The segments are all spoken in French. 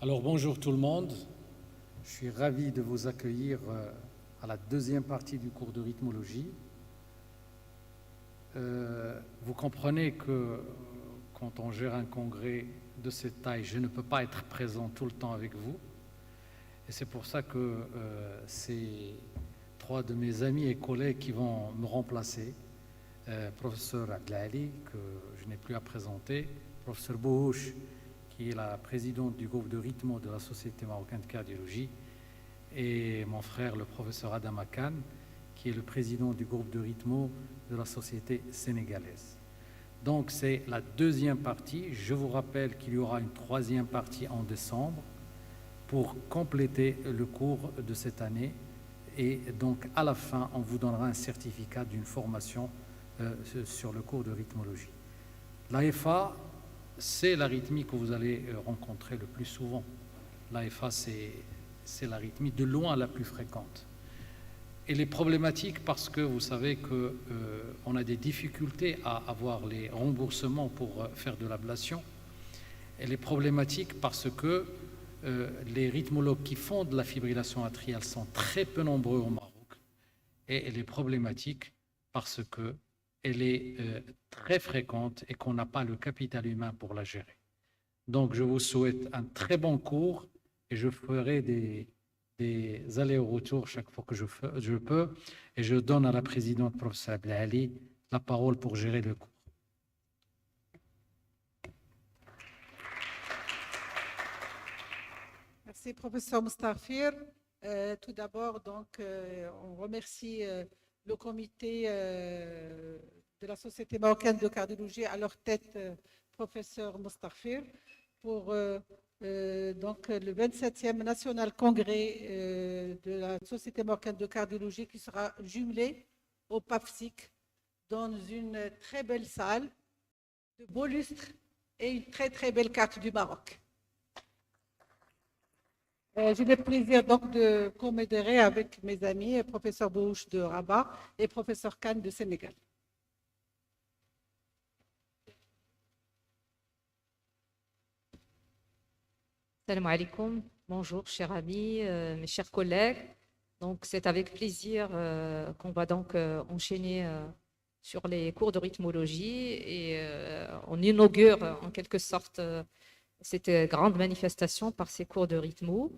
Alors bonjour tout le monde, je suis ravi de vous accueillir à la deuxième partie du cours de rythmologie. Vous comprenez que quand on gère un congrès de cette taille, je ne peux pas être présent tout le temps avec vous. Et c'est pour ça que c'est trois de mes amis et collègues qui vont me remplacer. Professeur Adlali, que je n'ai plus à présenter, professeur Bouhouch, qui est la présidente du groupe de rythmo de la Société marocaine de cardiologie, et mon frère, le professeur Adam Akan, qui est le président du groupe de rythmo de la Société sénégalaise. Donc c'est la deuxième partie. Je vous rappelle qu'il y aura une troisième partie en décembre pour compléter le cours de cette année. Et donc à la fin, on vous donnera un certificat d'une formation sur le cours de rythmologie. L'AFA, c'est l'arythmie que vous allez rencontrer le plus souvent. L'AFA, c'est l'arythmie de loin la plus fréquente. Elle est problématique parce que vous savez qu'on a des difficultés à avoir les remboursements pour faire de l'ablation. Elle est problématique parce que les rythmologues qui font de la fibrillation atriale sont très peu nombreux au Maroc. Et elle est problématique parce qu'elle est très fréquente et qu'on n'a pas le capital humain pour la gérer. Donc je vous souhaite un très bon cours et je ferai des allers-retours chaque fois que je peux, et je donne à la présidente professeur Abdelali la parole pour gérer le cours. Merci professeur Moustafir. Tout d'abord, donc, on remercie le comité de la Société marocaine de cardiologie, à leur tête professeur Moustafir, pour donc le 27e National Congrès de la Société marocaine de cardiologie qui sera jumelé au PAFSIC dans une très belle salle de beaux lustres et une très très belle carte du Maroc. J'ai le plaisir donc de commémorer avec mes amis, professeur Bouhouch de Rabat et professeur Khan de Sénégal. Salam alaikum, bonjour chers amis, mes chers collègues. Donc c'est avec plaisir qu'on va donc enchaîner sur les cours de rythmologie et on inaugure en quelque sorte cette grande manifestation par ces cours de rythmo.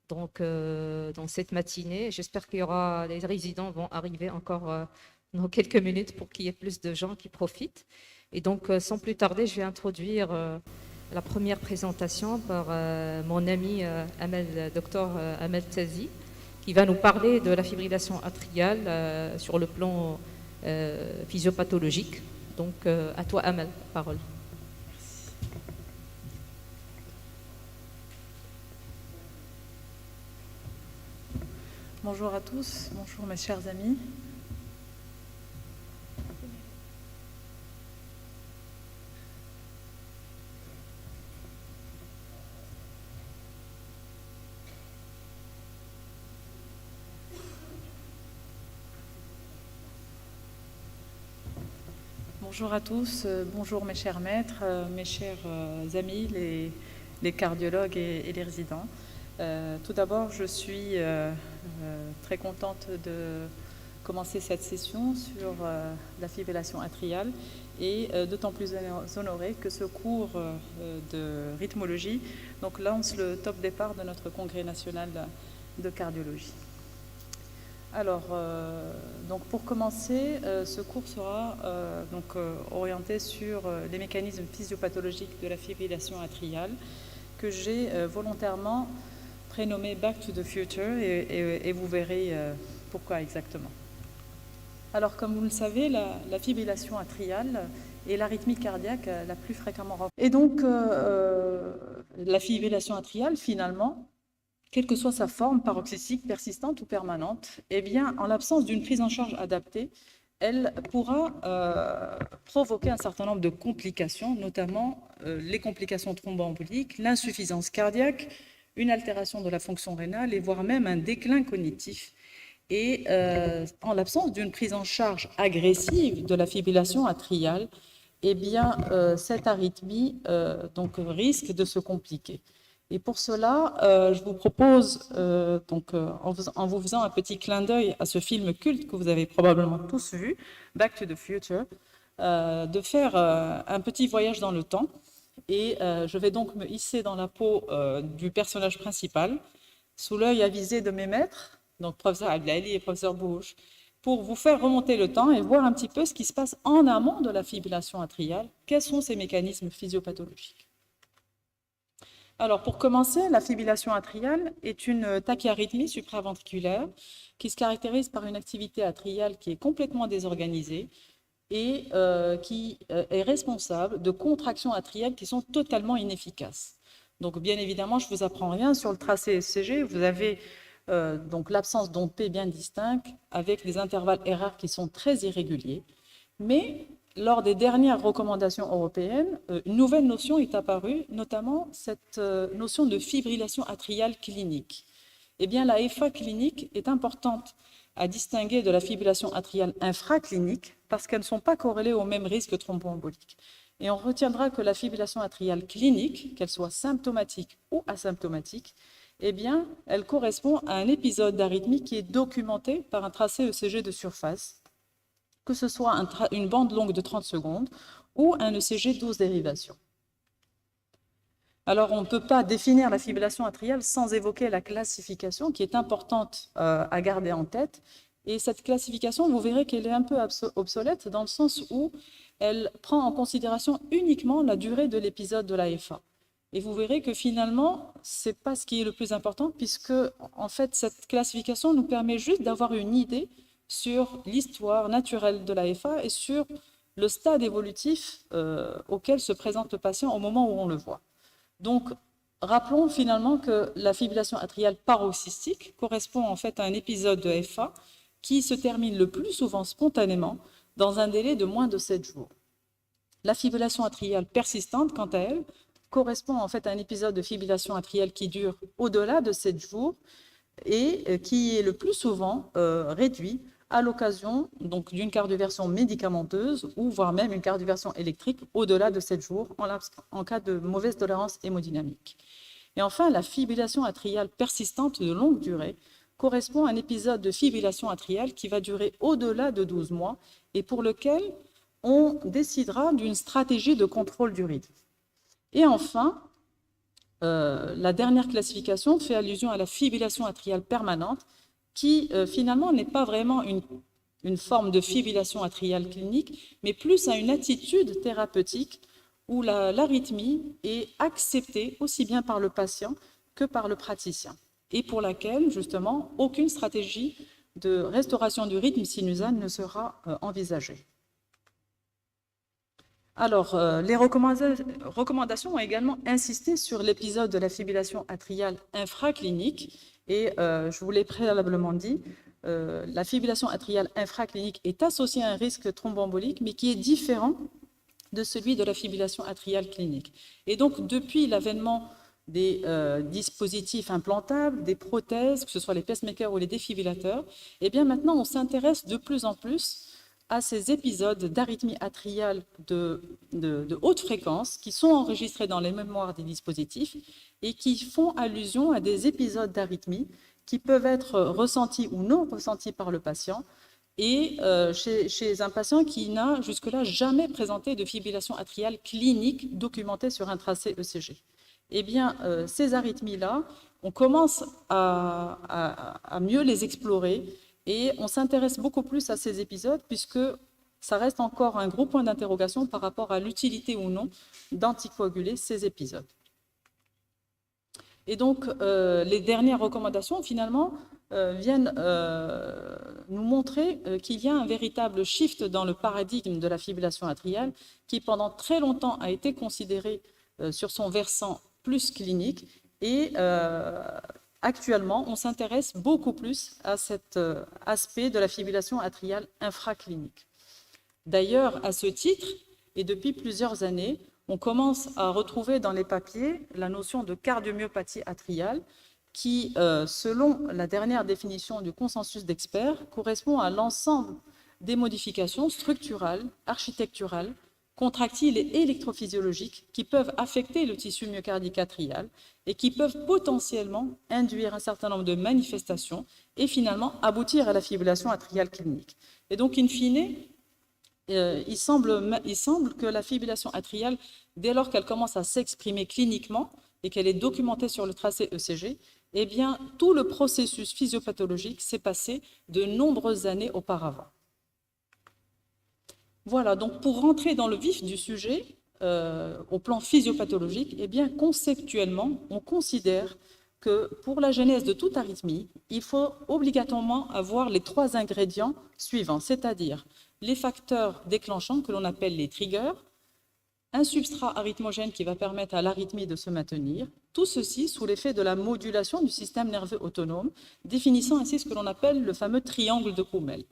Donc dans cette matinée, j'espère qu'il y aura, les résidents vont arriver encore dans quelques minutes pour qu'il y ait plus de gens qui profitent. Et donc sans plus tarder, je vais introduire la première présentation par mon ami Dr Amel Tazi, qui va nous parler de la fibrillation atriale sur le plan physiopathologique. Donc, à toi, Amel, parole. Bonjour à tous, bonjour mes chers amis. Bonjour à tous, bonjour mes chers maîtres, mes chers amis, les cardiologues et les résidents. Tout d'abord, je suis très contente de commencer cette session sur la fibrillation atriale et d'autant plus honorée que ce cours de rythmologie donc, lance le top départ de notre congrès national de cardiologie. Alors, donc pour commencer, ce cours sera orienté sur les mécanismes physiopathologiques de la fibrillation atriale que j'ai volontairement prénommé Back to the Future et vous verrez pourquoi exactement. Alors, comme vous le savez, la fibrillation atriale est l'arythmie cardiaque la plus fréquemment rencontrée. Et donc, la fibrillation atriale, finalement, quelle que soit sa forme, paroxystique, persistante ou permanente, eh bien, en l'absence d'une prise en charge adaptée, elle pourra provoquer un certain nombre de complications, notamment les complications thromboemboliques, l'insuffisance cardiaque, une altération de la fonction rénale et voire même un déclin cognitif. Et en l'absence d'une prise en charge agressive de la fibrillation atriale, eh bien, cette arythmie donc, risque de se compliquer. Et pour cela, je vous propose, en vous faisant un petit clin d'œil à ce film culte que vous avez probablement tous vu, Back to the Future, de faire un petit voyage dans le temps. Et je vais donc me hisser dans la peau du personnage principal, sous l'œil avisé de mes maîtres, donc professeur Abdelali et professeur Bouhouch, pour vous faire remonter le temps et voir un petit peu ce qui se passe en amont de la fibrillation atriale, quels sont ces mécanismes physiopathologiques. Alors, pour commencer, la fibrillation atriale est une tachyarrhythmie supraventriculaire qui se caractérise par une activité atriale qui est complètement désorganisée et qui est responsable de contractions atriales qui sont totalement inefficaces. Donc, bien évidemment, je ne vous apprends rien sur le tracé ECG. Vous avez donc l'absence d'onde P bien distincte avec des intervalles RR qui sont très irréguliers. Mais lors des dernières recommandations européennes, une nouvelle notion est apparue, notamment cette notion de fibrillation atriale clinique. Eh bien, la FA clinique est importante à distinguer de la fibrillation atriale infraclinique parce qu'elles ne sont pas corrélées au même risque thromboembolique. Et on retiendra que la fibrillation atriale clinique, qu'elle soit symptomatique ou asymptomatique, eh bien, elle correspond à un épisode d'arythmie qui est documenté par un tracé ECG de surface, que ce soit une bande longue de 30 secondes ou un ECG 12 dérivations. Alors, on ne peut pas définir la fibrillation atriale sans évoquer la classification qui est importante à garder en tête. Et cette classification, vous verrez qu'elle est un peu obsolète dans le sens où elle prend en considération uniquement la durée de l'épisode de la FA. Et vous verrez que finalement, ce n'est pas ce qui est le plus important puisque, en fait, cette classification nous permet juste d'avoir une idée sur l'histoire naturelle de la FA et sur le stade évolutif auquel se présente le patient au moment où on le voit. Donc, rappelons finalement que la fibrillation atriale paroxystique correspond en fait à un épisode de FA qui se termine le plus souvent spontanément dans un délai de moins de 7 jours. La fibrillation atriale persistante, quant à elle, correspond en fait à un épisode de fibrillation atriale qui dure au-delà de 7 jours et qui est le plus souvent réduit à l'occasion d'une cardioversion médicamenteuse ou voire même une cardioversion électrique au-delà de 7 jours en cas de mauvaise tolérance hémodynamique. Et enfin, la fibrillation atriale persistante de longue durée correspond à un épisode de fibrillation atriale qui va durer au-delà de 12 mois et pour lequel on décidera d'une stratégie de contrôle du rythme. Et enfin, la dernière classification fait allusion à la fibrillation atriale permanente qui finalement n'est pas vraiment une forme de fibrillation atriale clinique, mais plus à une attitude thérapeutique où l'arythmie est acceptée aussi bien par le patient que par le praticien, et pour laquelle, justement, aucune stratégie de restauration du rythme sinusal ne sera envisagée. Alors, les recommandations ont également insisté sur l'épisode de la fibrillation atriale infraclinique, et je vous l'ai préalablement dit, la fibrillation atriale infraclinique est associée à un risque thromboembolique, mais qui est différent de celui de la fibrillation atriale clinique. Et donc, depuis l'avènement des dispositifs implantables, des prothèses, que ce soit les pacemakers ou les défibrillateurs, eh bien maintenant, on s'intéresse de plus en plus à ces épisodes d'arythmie atriale de haute fréquence qui sont enregistrés dans les mémoires des dispositifs et qui font allusion à des épisodes d'arythmie qui peuvent être ressentis ou non ressentis par le patient et chez un patient qui n'a jusque-là jamais présenté de fibrillation atriale clinique documentée sur un tracé ECG. Eh bien, ces arythmies-là, on commence à mieux les explorer et on s'intéresse beaucoup plus à ces épisodes puisque ça reste encore un gros point d'interrogation par rapport à l'utilité ou non d'anticoaguler ces épisodes. Et donc, les dernières recommandations, finalement, viennent nous montrer qu'il y a un véritable shift dans le paradigme de la fibrillation atriale qui, pendant très longtemps, a été considéré sur son versant plus clinique et actuellement, on s'intéresse beaucoup plus à cet aspect de la fibrillation atriale infraclinique. D'ailleurs, à ce titre, et depuis plusieurs années, on commence à retrouver dans les papiers la notion de cardiomyopathie atriale qui, selon la dernière définition du consensus d'experts, correspond à l'ensemble des modifications structurales, architecturales, contractiles et électrophysiologiques qui peuvent affecter le tissu myocardique atrial et qui peuvent potentiellement induire un certain nombre de manifestations et finalement aboutir à la fibrillation atriale clinique. Et donc, in fine, il semble que la fibrillation atriale, dès lors qu'elle commence à s'exprimer cliniquement et qu'elle est documentée sur le tracé ECG, eh bien, tout le processus physiopathologique s'est passé de nombreuses années auparavant. Voilà, donc pour rentrer dans le vif du sujet, au plan physiopathologique, eh bien, conceptuellement, on considère que pour la genèse de toute arythmie, il faut obligatoirement avoir les 3 ingrédients suivants, c'est-à-dire les facteurs déclenchants que l'on appelle les triggers, un substrat arythmogène qui va permettre à l'arythmie de se maintenir, tout ceci sous l'effet de la modulation du système nerveux autonome, définissant ainsi ce que l'on appelle le fameux triangle de Kummel.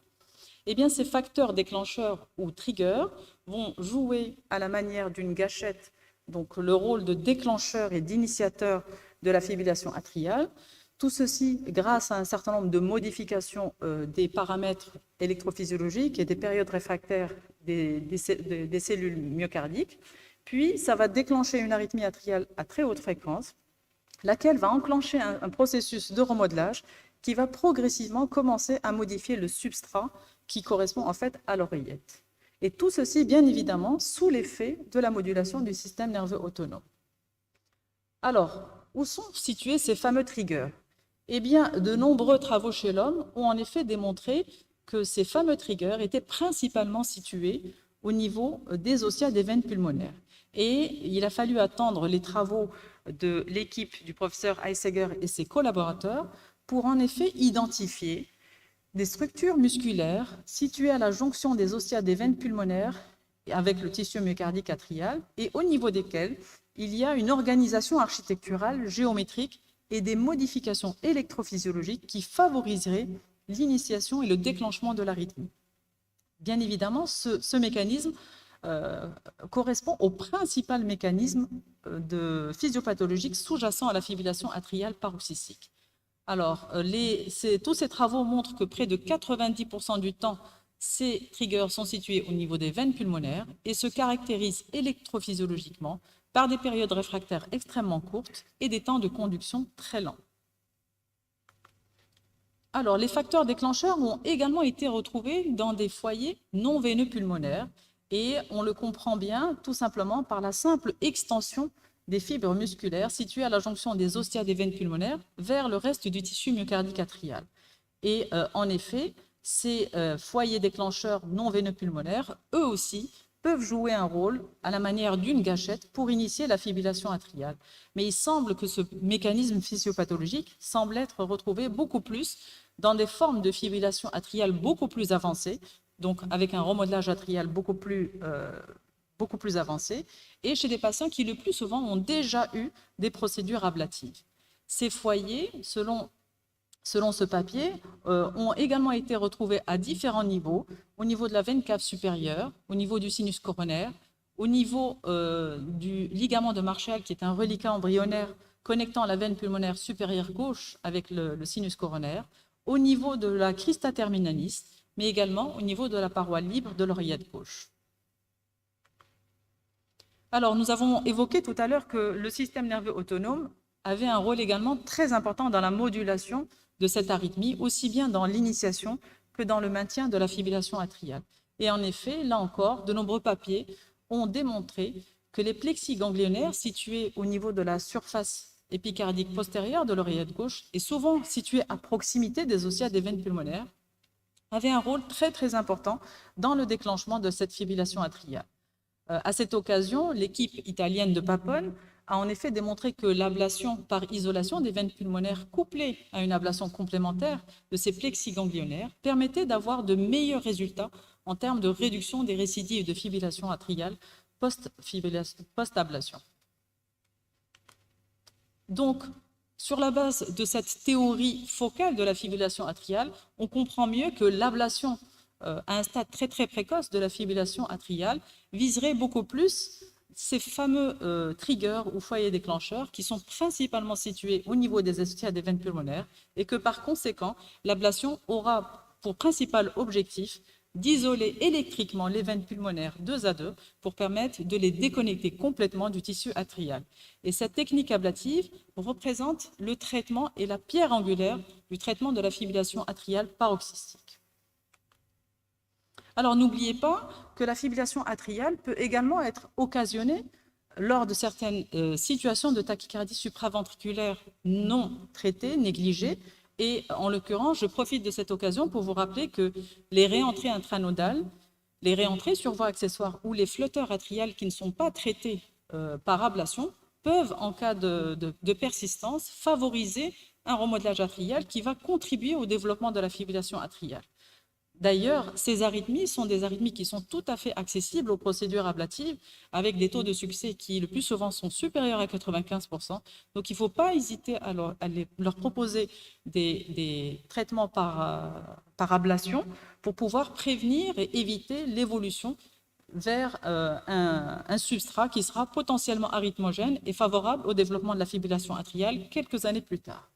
Eh bien, ces facteurs déclencheurs ou triggers vont jouer à la manière d'une gâchette, donc le rôle de déclencheur et d'initiateur de la fibrillation atriale. Tout ceci grâce à un certain nombre de modifications des paramètres électrophysiologiques et des périodes réfractaires des cellules myocardiques. Puis, ça va déclencher une arythmie atriale à très haute fréquence, laquelle va enclencher un processus de remodelage qui va progressivement commencer à modifier le substrat qui correspond en fait à l'oreillette. Et tout ceci, bien évidemment, sous l'effet de la modulation du système nerveux autonome. Alors, où sont situés ces fameux triggers? Eh bien, de nombreux travaux chez l'homme ont en effet démontré que ces fameux triggers étaient principalement situés au niveau des ossia des veines pulmonaires. Et il a fallu attendre les travaux de l'équipe du professeur Heisseger et ses collaborateurs pour en effet identifier des structures musculaires situées à la jonction des ossia des veines pulmonaires avec le tissu myocardique atrial et au niveau desquelles il y a une organisation architecturale géométrique et des modifications électrophysiologiques qui favoriseraient l'initiation et le déclenchement de l'arythmie. Bien évidemment, ce mécanisme correspond au principal mécanisme physiopathologique sous-jacent à la fibrillation atriale paroxystique. Alors, tous ces travaux montrent que près de 90% du temps, ces triggers sont situés au niveau des veines pulmonaires et se caractérisent électrophysiologiquement par des périodes réfractaires extrêmement courtes et des temps de conduction très lents. Alors, les facteurs déclencheurs ont également été retrouvés dans des foyers non veineux pulmonaires et on le comprend bien tout simplement par la simple extension des fibres musculaires situées à la jonction des ossia des veines pulmonaires vers le reste du tissu myocardique atrial. Et en effet, ces foyers déclencheurs non veineux pulmonaires, eux aussi, peuvent jouer un rôle à la manière d'une gâchette pour initier la fibrillation atriale. Mais il semble que ce mécanisme physiopathologique semble être retrouvé beaucoup plus dans des formes de fibrillation atriale beaucoup plus avancées, donc avec un remodelage atrial beaucoup plus avancé, et chez des patients qui le plus souvent ont déjà eu des procédures ablatives. Ces foyers, selon ce papier, ont également été retrouvés à différents niveaux, au niveau de la veine cave supérieure, au niveau du sinus coronaire, au niveau du ligament de Marshall, qui est un reliquat embryonnaire connectant la veine pulmonaire supérieure gauche avec le sinus coronaire, au niveau de la crista terminalis, mais également au niveau de la paroi libre de l'oreillette gauche. Alors, nous avons évoqué tout à l'heure que le système nerveux autonome avait un rôle également très important dans la modulation de cette arythmie, aussi bien dans l'initiation que dans le maintien de la fibrillation atriale. Et en effet, là encore, de nombreux papiers ont démontré que les plexis ganglionnaires situés au niveau de la surface épicardique postérieure de l'oreillette gauche et souvent situés à proximité des ossia des veines pulmonaires avaient un rôle très très important dans le déclenchement de cette fibrillation atriale. À cette occasion, l'équipe italienne de Papone a en effet démontré que l'ablation par isolation des veines pulmonaires couplée à une ablation complémentaire de ces plexis ganglionnaires permettait d'avoir de meilleurs résultats en termes de réduction des récidives de fibrillation atriale post-ablation. Donc, sur la base de cette théorie focale de la fibrillation atriale, on comprend mieux que l'ablation à un stade très très précoce de la fibrillation atriale viserait beaucoup plus ces fameux triggers ou foyers déclencheurs qui sont principalement situés au niveau des ossia des veines pulmonaires et que par conséquent, l'ablation aura pour principal objectif d'isoler électriquement les veines pulmonaires 2 à 2 pour permettre de les déconnecter complètement du tissu atrial. Et cette technique ablative représente le traitement et la pierre angulaire du traitement de la fibrillation atriale paroxystique. Alors n'oubliez pas que la fibrillation atriale peut également être occasionnée lors de certaines situations de tachycardie supraventriculaire non traitées, négligées. Et en l'occurrence, je profite de cette occasion pour vous rappeler que les réentrées intranodales, les réentrées sur voie accessoire ou les flotteurs atriales qui ne sont pas traités par ablation peuvent, en cas de persistance, favoriser un remodelage atrial qui va contribuer au développement de la fibrillation atriale. D'ailleurs, ces arythmies sont des arythmies qui sont tout à fait accessibles aux procédures ablatives avec des taux de succès qui, le plus souvent, sont supérieurs à 95%. Donc, il ne faut pas hésiter à leur proposer des traitements par ablation pour pouvoir prévenir et éviter l'évolution vers un substrat qui sera potentiellement arythmogène et favorable au développement de la fibrillation atriale quelques années plus tard.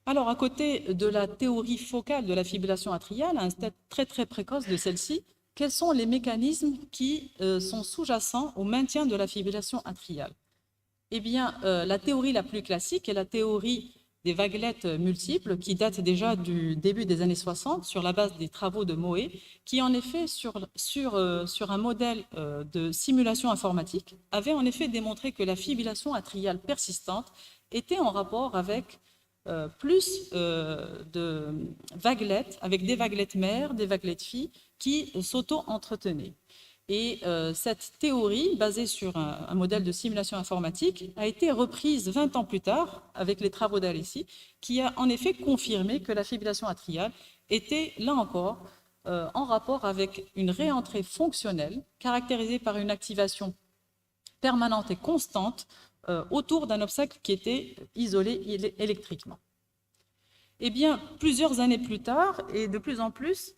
Alors, à côté de la théorie focale de la fibrillation atriale, à un stade très très précoce de celle-ci, quels sont les mécanismes qui sont sous-jacents au maintien de la fibrillation atriale? Eh bien, la théorie la plus classique est la théorie des vaguelettes multiples qui date déjà du début des années 60 sur la base des travaux de Moe, qui en effet, sur un modèle de simulation informatique, avait en effet démontré que la fibrillation atriale persistante était en rapport avec plus de vaguelettes, avec des vaguelettes mères, des vaguelettes filles, qui s'auto-entretenaient. Et cette théorie, basée sur un modèle de simulation informatique, a été reprise 20 ans plus tard, avec les travaux d'Alessi, qui a en effet confirmé que la fibrillation atriale était, là encore, en rapport avec une réentrée fonctionnelle, caractérisée par une activation permanente et constante autour d'un obstacle qui était isolé électriquement. Eh bien, plusieurs années plus tard, et de plus en plus,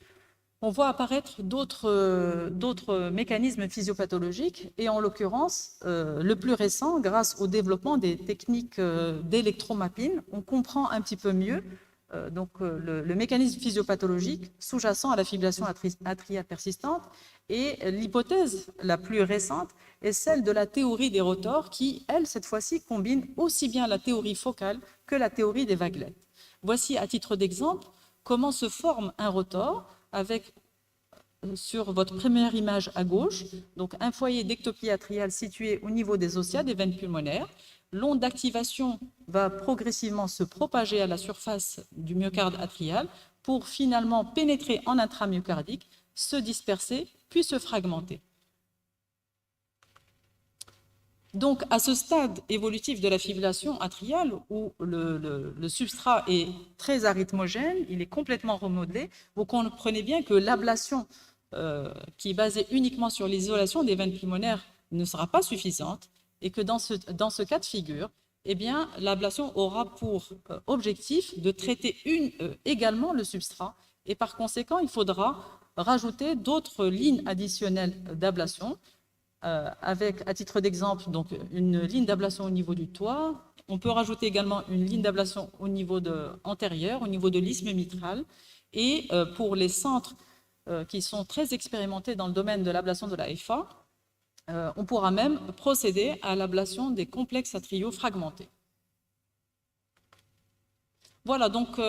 on voit apparaître d'autres mécanismes physiopathologiques, et en l'occurrence, le plus récent, grâce au développement des techniques d'électromapping, on comprend un petit peu mieux le mécanisme physiopathologique sous-jacent à la fibrillation atriale persistante. Et l'hypothèse la plus récente est celle de la théorie des rotors qui, elle, cette fois-ci, combine aussi bien la théorie focale que la théorie des vaguelettes. Voici, à titre d'exemple, comment se forme un rotor avec, sur votre première image à gauche, donc un foyer d'ectopie atriale situé au niveau des ossia, des veines pulmonaires. L'onde d'activation va progressivement se propager à la surface du myocarde atrial pour finalement pénétrer en intramyocardique, se disperser, puis se fragmenter. Donc, à ce stade évolutif de la fibrillation atriale, où le substrat est très arythmogène, il est complètement remodelé, vous comprenez bien que l'ablation qui est basée uniquement sur l'isolation des veines pulmonaires ne sera pas suffisante, et que dans ce cas de figure, eh bien, l'ablation aura pour objectif de traiter également le substrat, et par conséquent, il faudra rajouter d'autres lignes additionnelles d'ablation, avec, à titre d'exemple, donc une ligne d'ablation au niveau du toit. On peut rajouter également une ligne d'ablation au niveau antérieur, au niveau de l'isthme mitral. Et pour les centres qui sont très expérimentés dans le domaine de l'ablation de la FA, on pourra même procéder à l'ablation des complexes atriaux fragmentés. Voilà, donc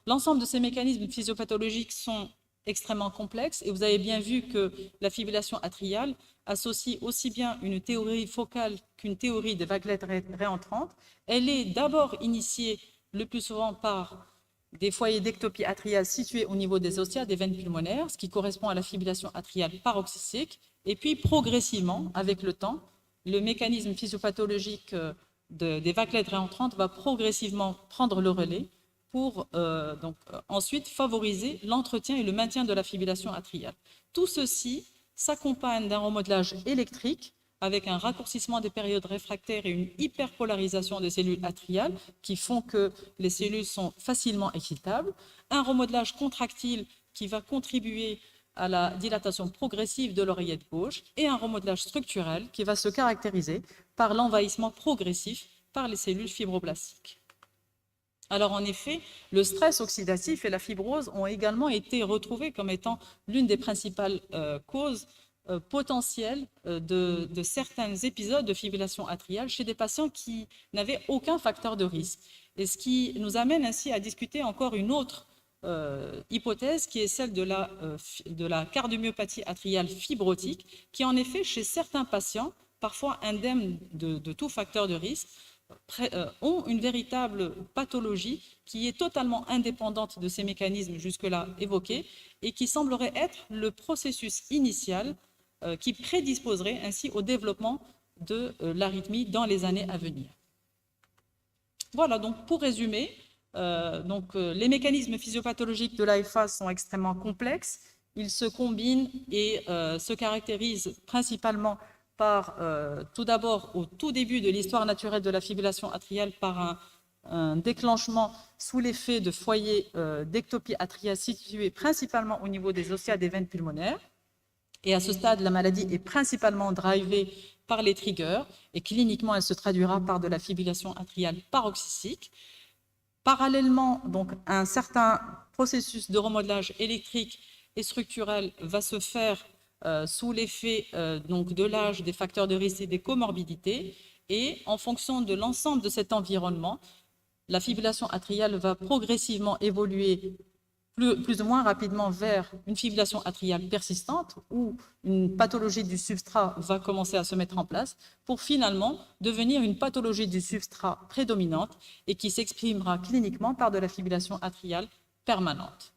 l'ensemble de ces mécanismes physiopathologiques sont extrêmement complexes, et vous avez bien vu que la fibrillation atriale associe aussi bien une théorie focale qu'une théorie des vaguelettes réentrantes. Elle est d'abord initiée le plus souvent par des foyers d'ectopie atriale situés au niveau des ossia, des veines pulmonaires, ce qui correspond à la fibrillation atriale paroxystique, et puis progressivement, avec le temps, le mécanisme physiopathologique des vaguelettes réentrantes va progressivement prendre le relais pour ensuite favoriser l'entretien et le maintien de la fibrillation atriale. Tout ceci s'accompagne d'un remodelage électrique avec un raccourcissement des périodes réfractaires et une hyperpolarisation des cellules atriales qui font que les cellules sont facilement excitables, un remodelage contractile qui va contribuer à la dilatation progressive de l'oreillette gauche et un remodelage structurel qui va se caractériser par l'envahissement progressif par les cellules fibroblastiques. Alors en effet, le stress oxydatif et la fibrose ont également été retrouvés comme étant l'une des principales causes potentielles de certains épisodes de fibrillation atriale chez des patients qui n'avaient aucun facteur de risque. Et ce qui nous amène ainsi à discuter encore une autre hypothèse qui est celle de la cardiomyopathie atriale fibrotique, qui en effet, chez certains patients, parfois indemnes de tout facteur de risque, ont une véritable pathologie qui est totalement indépendante de ces mécanismes jusque-là évoqués et qui semblerait être le processus initial qui prédisposerait ainsi au développement de l'arythmie dans les années à venir. Voilà, donc pour résumer, les mécanismes physiopathologiques de l'AFA sont extrêmement complexes. Ils se combinent et se caractérisent principalement par, tout d'abord, au tout début de l'histoire naturelle de la fibrillation atriale, par un déclenchement sous l'effet de foyers d'ectopie atriale situés principalement au niveau des ossia des veines pulmonaires. Et à ce stade, la maladie est principalement drivée par les triggers et cliniquement, elle se traduira par de la fibrillation atriale paroxystique. Parallèlement, donc, un certain processus de remodelage électrique et structurel va se faire sous l'effet de l'âge, des facteurs de risque et des comorbidités. Et en fonction de l'ensemble de cet environnement, la fibrillation atriale va progressivement évoluer plus ou moins rapidement vers une fibrillation atriale persistante où une pathologie du substrat va commencer à se mettre en place pour finalement devenir une pathologie du substrat prédominante et qui s'exprimera cliniquement par de la fibrillation atriale permanente.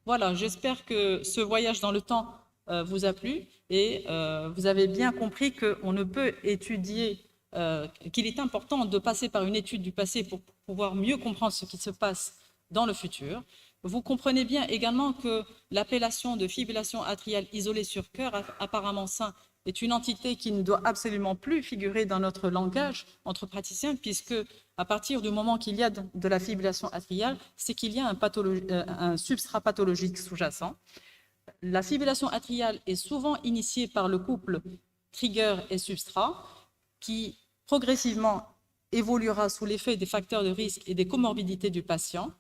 Voilà, j'espère que ce voyage dans le temps vous a plu et vous avez bien compris qu'on ne peut étudier, qu'il est important de passer par une étude du passé pour pouvoir mieux comprendre ce qui se passe dans le futur. Vous comprenez bien également que l'appellation de fibrillation atriale isolée sur cœur apparemment sain est une entité qui ne doit absolument plus figurer dans notre langage entre praticiens, puisque à partir du moment qu'il y a de la fibrillation atriale, c'est qu'il y a un substrat pathologique sous-jacent. La fibrillation atriale est souvent initiée par le couple trigger et substrat, qui progressivement évoluera sous l'effet des facteurs de risque et des comorbidités du patient.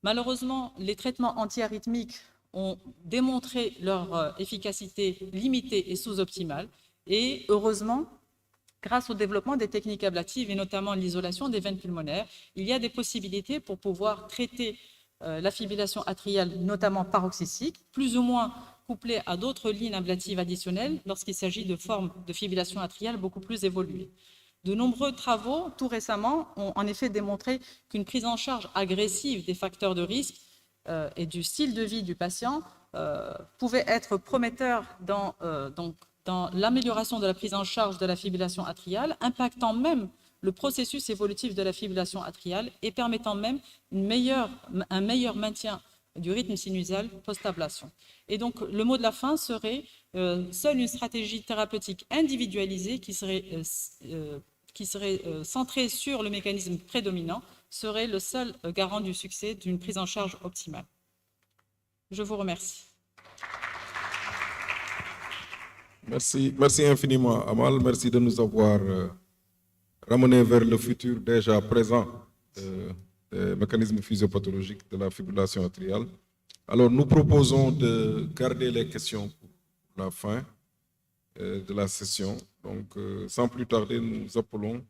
Malheureusement, les traitements antiarythmiques ont démontré leur efficacité limitée et sous-optimale. Et heureusement, grâce au développement des techniques ablatives et notamment l'isolation des veines pulmonaires, il y a des possibilités pour pouvoir traiter la fibrillation atriale, notamment paroxystique, plus ou moins couplée à d'autres lignes ablatives additionnelles lorsqu'il s'agit de formes de fibrillation atriale beaucoup plus évoluées. De nombreux travaux, tout récemment, ont en effet démontré qu'une prise en charge agressive des facteurs de risque et du style de vie du patient pouvait être prometteur dans l'amélioration de la prise en charge de la fibrillation atriale, impactant même le processus évolutif de la fibrillation atriale et permettant même un meilleur maintien du rythme sinusal post-ablation. Et donc, le mot de la fin serait seule une stratégie thérapeutique individualisée qui serait centrée sur le mécanisme prédominant serait le seul garant du succès d'une prise en charge optimale. Je vous remercie. Merci infiniment, Amal. Merci de nous avoir ramené vers le futur déjà présent des mécanismes physiopathologiques de la fibrillation atriale. Alors, nous proposons de garder les questions pour la fin de la session. Donc, sans plus tarder, nous appelons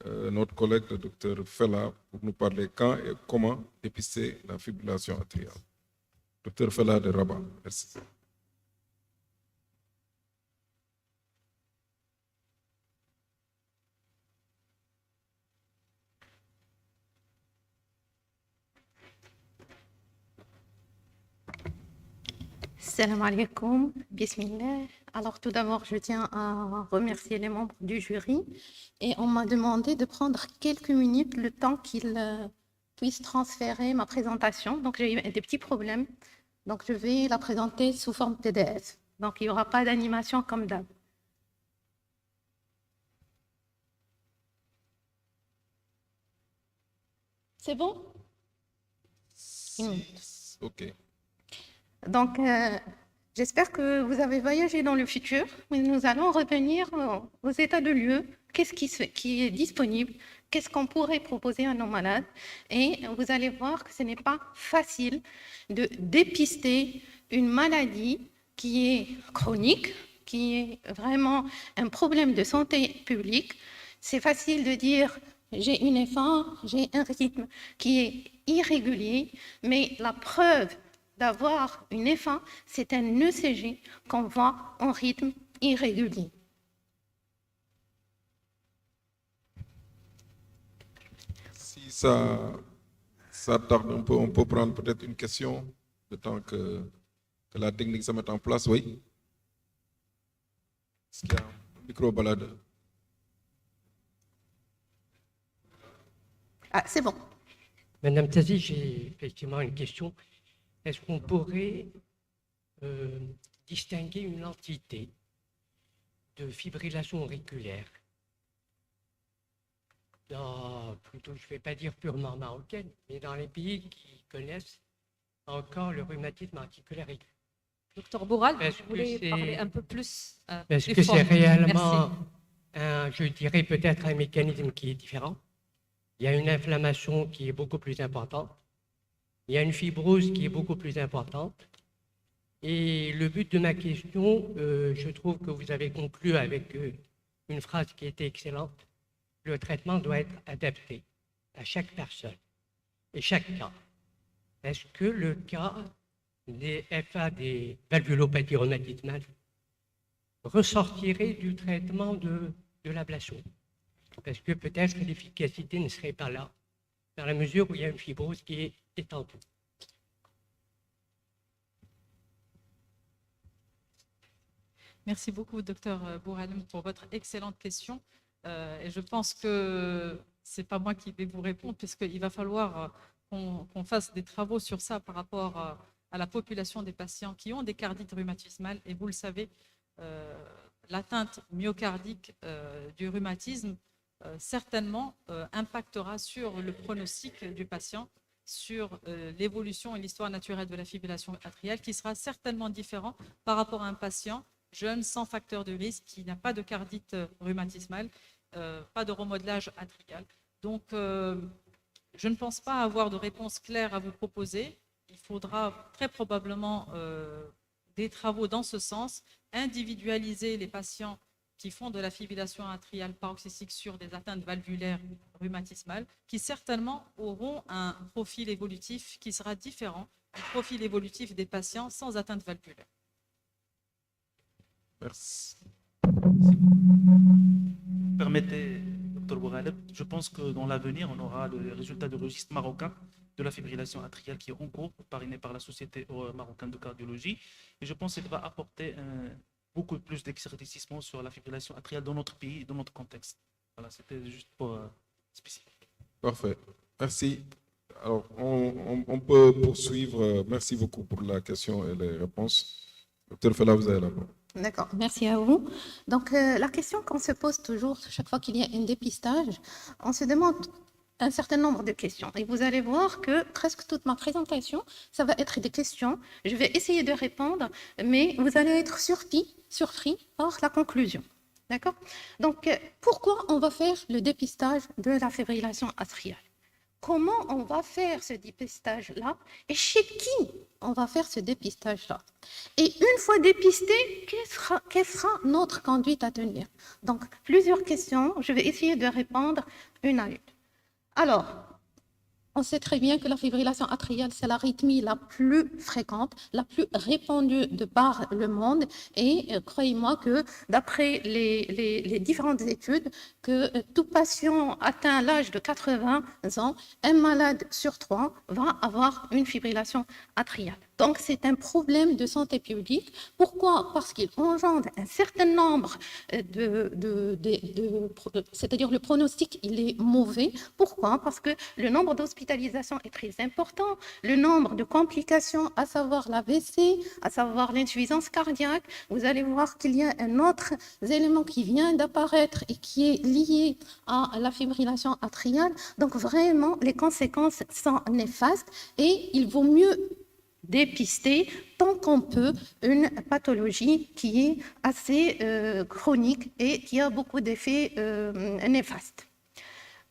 notre collègue, le docteur Fella, pour nous parler quand et comment dépister la fibrillation atriale. Docteur Fella de Rabat, merci. Salam alaikum, bismillah. Alors tout d'abord, je tiens à remercier les membres du jury et on m'a demandé de prendre quelques minutes le temps qu'ils puissent transférer ma présentation. Donc j'ai eu des petits problèmes, donc je vais la présenter sous forme PDF. Donc il n'y aura pas d'animation comme d'hab. C'est bon? Ok. Donc, J'espère que vous avez voyagé dans le futur, mais nous allons revenir aux états de lieu. Qu'est-ce qui est disponible? Qu'est-ce qu'on pourrait proposer à nos malades? Et vous allez voir que ce n'est pas facile de dépister une maladie qui est chronique, qui est vraiment un problème de santé publique. C'est facile de dire j'ai une effort, j'ai un rythme qui est irrégulier, mais la preuve d'avoir une EFA, c'est un ECG qu'on voit en rythme irrégulier. Si ça tarde un peu, on peut prendre peut-être une question, le temps que la technique se mette en place, oui. Est-ce qu'il y a un micro-balade? Ah, c'est bon. Madame Tazi, j'ai effectivement une question. Est-ce qu'on pourrait distinguer une entité de fibrillation auriculaire plutôt, je ne vais pas dire purement marocaine, mais dans les pays qui connaissent encore le rhumatisme articulaire aigu? Docteur Boural, Est-ce vous voulez que parler un peu plus Est-ce plus que fort? c'est réellement, Merci. je dirais peut-être un mécanisme qui est différent? Il y a une inflammation qui est beaucoup plus importante. Il y a une fibrose qui est beaucoup plus importante. Et le but de ma question, je trouve que vous avez conclu avec une phrase qui était excellente. Le traitement doit être adapté à chaque personne et chaque cas. Est-ce que le cas des FA, des valvulopathies rhumatismales, ressortirait du traitement de l'ablation? Parce que peut-être l'efficacité ne serait pas là, dans la mesure où il y a une fibrose qui est étendue. Merci beaucoup, docteur Bourhalem, pour votre excellente question. Et je pense que ce n'est pas moi qui vais vous répondre, puisqu'il va falloir qu'on fasse des travaux sur ça par rapport à la population des patients qui ont des cardites rhumatismales. Et vous le savez, l'atteinte myocardique du rhumatisme certainement impactera sur le pronostic du patient, sur l'évolution et l'histoire naturelle de la fibrillation atriale, qui sera certainement différent par rapport à un patient jeune, sans facteur de risque, qui n'a pas de cardite rhumatismale, pas de remodelage atrial. Donc, je ne pense pas avoir de réponse claire à vous proposer. Il faudra très probablement des travaux dans ce sens, individualiser les patients qui font de la fibrillation atriale paroxystique sur des atteintes valvulaires rhumatismales, qui certainement auront un profil évolutif qui sera différent du profil évolutif des patients sans atteinte valvulaire. Merci. Permettez, Dr Bourhalem, je pense que dans l'avenir, on aura le résultat du registre marocain de la fibrillation atriale qui est en cours, parrainé par la Société marocaine de cardiologie. Et je pense qu'il va apporter beaucoup plus d'éclaircissement sur la fibrillation atriale dans notre pays et dans notre contexte. Voilà, c'était juste pour spécifier. Parfait. Merci. Alors, on peut poursuivre. Merci beaucoup pour la question et les réponses. Docteur Fella, vous avez la parole. D'accord, merci à vous. Donc, la question qu'on se pose toujours, chaque fois qu'il y a un dépistage, on se demande un certain nombre de questions. Et vous allez voir que presque toute ma présentation, ça va être des questions. Je vais essayer de répondre, mais vous allez être surpris par la conclusion. D'accord? Donc, pourquoi on va faire le dépistage de la fibrillation atriale? Comment on va faire ce dépistage-là et chez qui on va faire ce dépistage-là? Et une fois dépisté, quelle sera notre conduite à tenir? Donc, plusieurs questions. Je vais essayer de répondre une à une. Alors, on sait très bien que la fibrillation atriale, c'est l'arythmie la plus fréquente, la plus répandue de par le monde. Et croyez-moi que d'après les différentes études, que tout patient atteint l'âge de 80 ans, un malade sur 3 va avoir une fibrillation atriale. Donc, c'est un problème de santé publique. Pourquoi? Parce qu'il engendre un certain nombre c'est-à-dire le pronostic, il est mauvais. Pourquoi? Parce que le nombre d'hospitalisations est très important, le nombre de complications, à savoir l'AVC, à savoir l'insuffisance cardiaque. Vous allez voir qu'il y a un autre élément qui vient d'apparaître et qui est lié à la fibrillation atriale. Donc, vraiment, les conséquences sont néfastes et il vaut mieux dépister tant qu'on peut une pathologie qui est assez chronique et qui a beaucoup d'effets néfastes.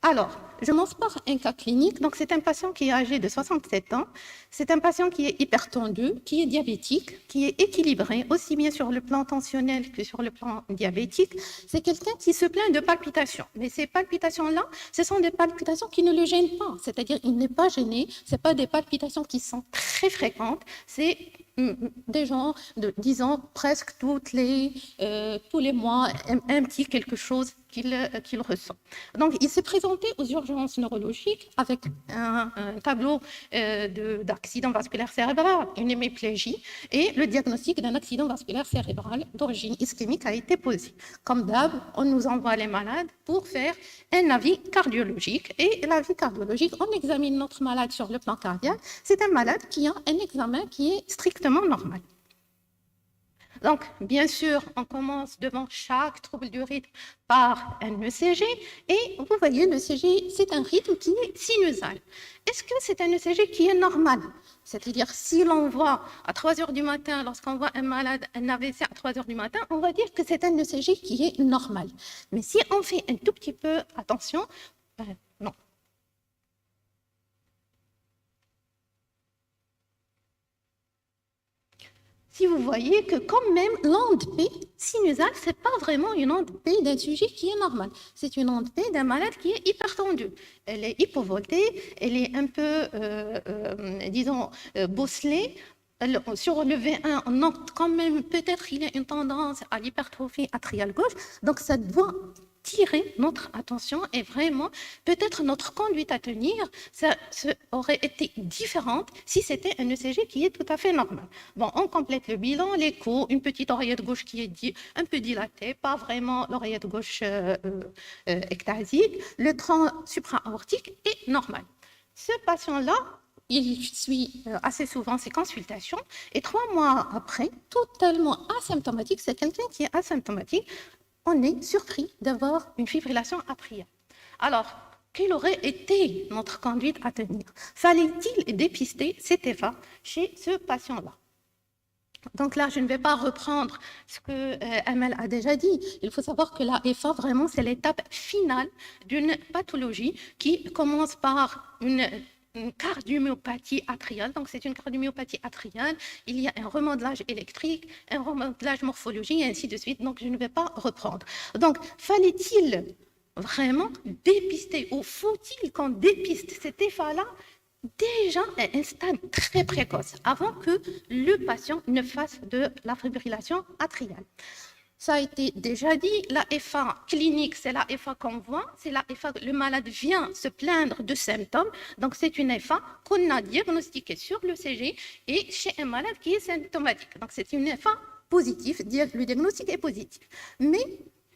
Alors, je commence par un cas clinique. Donc, c'est un patient qui est âgé de 67 ans. C'est un patient qui est hypertendu, qui est diabétique, qui est équilibré, aussi bien sur le plan tensionnel que sur le plan diabétique. C'est quelqu'un qui se plaint de palpitations. Mais ces palpitations-là, ce sont des palpitations qui ne le gênent pas. C'est-à-dire, il n'est pas gêné. Ce n'est pas des palpitations qui sont très fréquentes. C'est des gens de, disons, presque tous les mois, un petit quelque chose qu'il ressent. Donc, il s'est présenté aux urgences neurologiques avec un tableau d'accident vasculaire cérébral, une hémiplégie, et le diagnostic d'un accident vasculaire cérébral d'origine ischémique a été posé. Comme d'hab, on nous envoie les malades pour faire un avis cardiologique. Et l'avis cardiologique, on examine notre malade sur le plan cardiaque. C'est un malade qui a un examen qui est strictement normal. Donc, bien sûr, on commence devant chaque trouble du rythme par un ECG. Et vous voyez, l'ECG, c'est un rythme qui est sinusal. Est-ce que c'est un ECG qui est normal? C'est-à-dire, si l'on voit à 3 heures du matin, lorsqu'on voit un malade, un AVC à 3 heures du matin, on va dire que c'est un ECG qui est normal. Mais si on fait un tout petit peu attention, non. Si vous voyez que quand même l'onde P sinusale, ce n'est pas vraiment une onde P d'un sujet qui est normal. C'est une onde P d'un malade qui est hypertendu. Elle est hypovoltée, elle est un peu, disons, bosselée. Sur le V1, on note quand même peut-être qu'il y a une tendance à l'hypertrophie atriale gauche. Donc ça doit tirer notre attention et vraiment, peut-être notre conduite à tenir, ça aurait été différente si c'était un ECG qui est tout à fait normal. Bon, on complète le bilan, l'écho, une petite oreillette gauche qui est un peu dilatée, pas vraiment l'oreillette gauche ectasique, le tronc supra-aortique est normal. Ce patient-là, il suit assez souvent ses consultations et 3 mois après, totalement asymptomatique, c'est quelqu'un qui est asymptomatique, on est surpris d'avoir une fibrillation atriale. Alors, quelle aurait été notre conduite à tenir? Fallait-il dépister cet EFA chez ce patient-là? Donc là, je ne vais pas reprendre ce que Amel a déjà dit. Il faut savoir que la EFA, vraiment, c'est l'étape finale d'une pathologie qui commence par une cardiomyopathie atriale. Donc, c'est une cardiomyopathie atriale. Il y a un remodelage électrique, un remodelage morphologique, et ainsi de suite. Donc, je ne vais pas reprendre. Donc, fallait-il vraiment dépister ou faut-il qu'on dépiste cet EFA-là déjà à un stade très précoce, avant que le patient ne fasse de la fibrillation atriale? Ça a été déjà dit, la FA clinique, c'est la FA qu'on voit, c'est la FA, le malade vient se plaindre de symptômes, donc c'est une FA qu'on a diagnostiquée sur le CG et chez un malade qui est symptomatique. Donc c'est une FA positive, le diagnostic est positif. Mais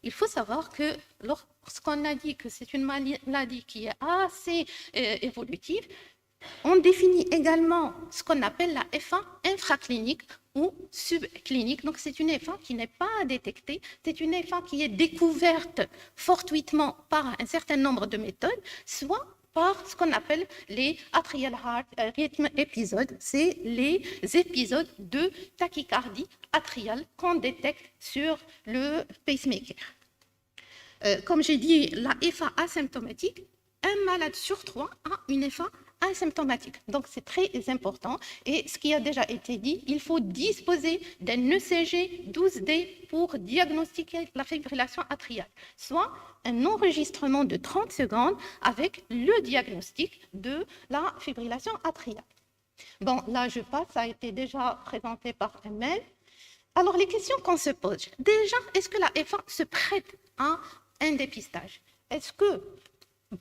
il faut savoir que lorsqu'on a dit que c'est une maladie qui est assez évolutive, on définit également ce qu'on appelle la FA infraclinique ou subclinique. Donc, c'est une FA qui n'est pas détectée, c'est une FA qui est découverte fortuitement par un certain nombre de méthodes, soit par ce qu'on appelle les atrial heart rhythm épisodes. C'est les épisodes de tachycardie atriale qu'on détecte sur le pacemaker. Comme j'ai dit, la FA asymptomatique, un malade sur 3 a une FA asymptomatique. Donc, c'est très important. Et ce qui a déjà été dit, il faut disposer d'un ECG 12D pour diagnostiquer la fibrillation atriale, soit un enregistrement de 30 secondes avec le diagnostic de la fibrillation atriale. Bon, là, je passe, ça a été déjà présenté par Amel. Alors, les questions qu'on se pose. Déjà, est-ce que la FA se prête à un dépistage? Est-ce que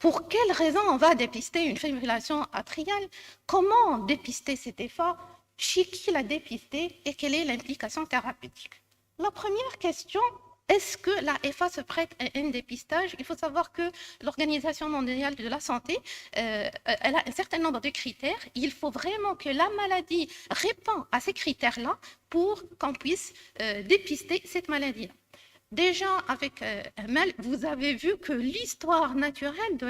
pour quelles raisons on va dépister une fibrillation atriale? Comment dépister cet EFA? Chez qui la dépister? Et quelle est l'implication thérapeutique? La première question, est-ce que la EFA se prête à un dépistage? Il faut savoir que l'Organisation mondiale de la santé, elle a un certain nombre de critères. Il faut vraiment que la maladie répond à ces critères-là pour qu'on puisse dépister cette maladie-là. Déjà, avec Amal, vous avez vu que l'histoire naturelle de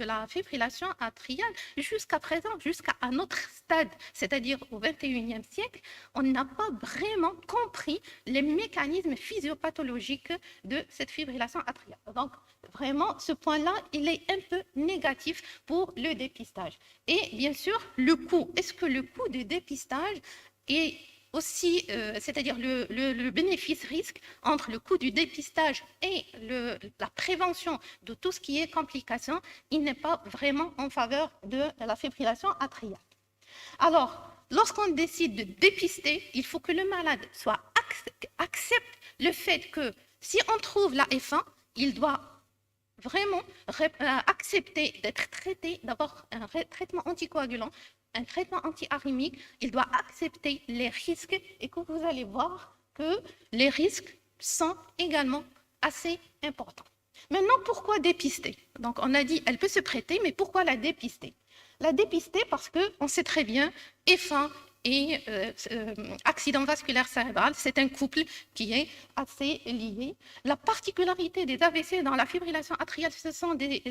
la fibrillation atriale, jusqu'à présent, jusqu'à notre stade, c'est-à-dire au XXIe siècle, on n'a pas vraiment compris les mécanismes physiopathologiques de cette fibrillation atriale. Donc, vraiment, ce point-là, il est un peu négatif pour le dépistage. Et bien sûr, le coût. Est-ce que le coût du dépistage est aussi, c'est-à-dire le bénéfice-risque entre le coût du dépistage et la prévention de tout ce qui est complications, il n'est pas vraiment en faveur de la fibrillation atriale. Alors, lorsqu'on décide de dépister, il faut que le malade accepte le fait que si on trouve la F1, il doit vraiment accepter d'être traité, d'avoir un traitement anticoagulant, un traitement anti-arythmique, il doit accepter les risques et que vous allez voir que les risques sont également assez importants. Maintenant, pourquoi dépister? Donc, on a dit elle peut se prêter, mais pourquoi la dépister? La dépister parce qu'on sait très bien, F1 et accident vasculaire cérébral, c'est un couple qui est assez lié. La particularité des AVC dans la fibrillation atriale, ce sont des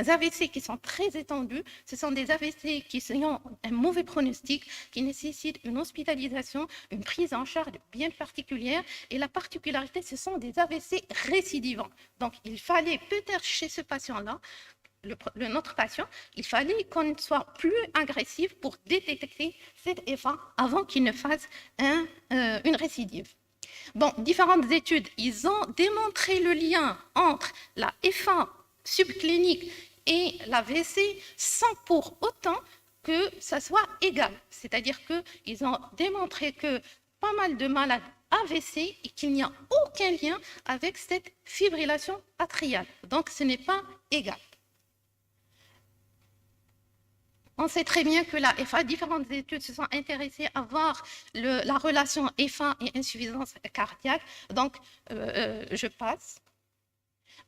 AVC qui sont très étendus, ce sont des AVC qui ont un mauvais pronostic, qui nécessitent une hospitalisation, une prise en charge bien particulière. Et la particularité, ce sont des AVC récidivants. Donc, il fallait peut-être chez ce patient-là, notre patient, il fallait qu'on soit plus agressif pour détecter cette F1 avant qu'il ne fasse une récidive. Bon, différentes études, ils ont démontré le lien entre la F1 subclinique et l'AVC sans pour autant que ça soit égal. C'est-à-dire qu'ils ont démontré que pas mal de malades AVC et qu'il n'y a aucun lien avec cette fibrillation atriale. Donc, ce n'est pas égal. On sait très bien que la F1, différentes études se sont intéressées à voir la relation F1 et insuffisance cardiaque. Donc, je passe.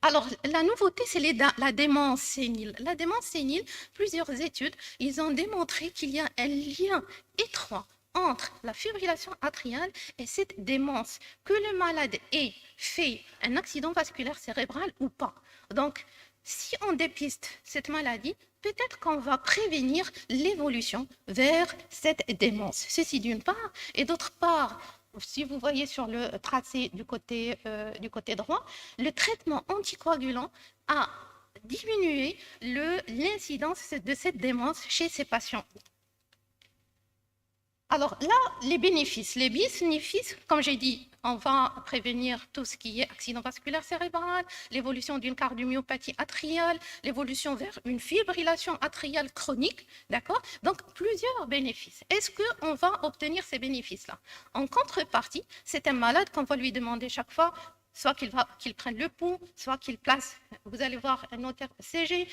Alors, la nouveauté, c'est la démence sénile. La démence sénile, plusieurs études, ils ont démontré qu'il y a un lien étroit entre la fibrillation atriale et cette démence, que le malade ait fait un accident vasculaire cérébral ou pas. Donc, si on dépiste cette maladie, peut-être qu'on va prévenir l'évolution vers cette démence. Ceci d'une part, et d'autre part, si vous voyez sur le tracé du côté droit, le traitement anticoagulant a diminué l'incidence de cette démence chez ces patients. Alors là, les bénéfices. Les bénéfices, comme j'ai dit, on va prévenir tout ce qui est accident vasculaire cérébral, l'évolution d'une cardiomyopathie atriale, l'évolution vers une fibrillation atriale chronique, d'accord? Donc, plusieurs bénéfices. Est-ce qu'on va obtenir ces bénéfices-là? En contrepartie, c'est un malade qu'on va lui demander chaque fois, soit qu'il prenne le pouls, soit qu'il place, vous allez voir un notaire CG,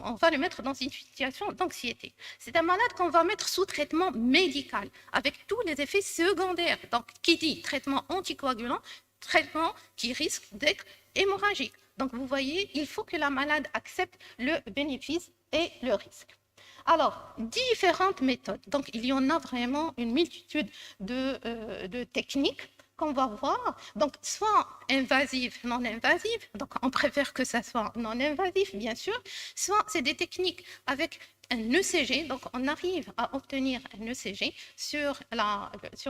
on va le mettre dans une situation d'anxiété. C'est un malade qu'on va mettre sous traitement médical, avec tous les effets secondaires. Donc, qui dit traitement anticoagulant, traitement qui risque d'être hémorragique. Donc, vous voyez, il faut que la malade accepte le bénéfice et le risque. Alors, différentes méthodes. Donc, il y en a vraiment une multitude de techniques qu'on va voir, donc soit invasive, non invasive, donc on préfère que ça soit non invasif, bien sûr, soit c'est des techniques avec un ECG, donc on arrive à obtenir un ECG sur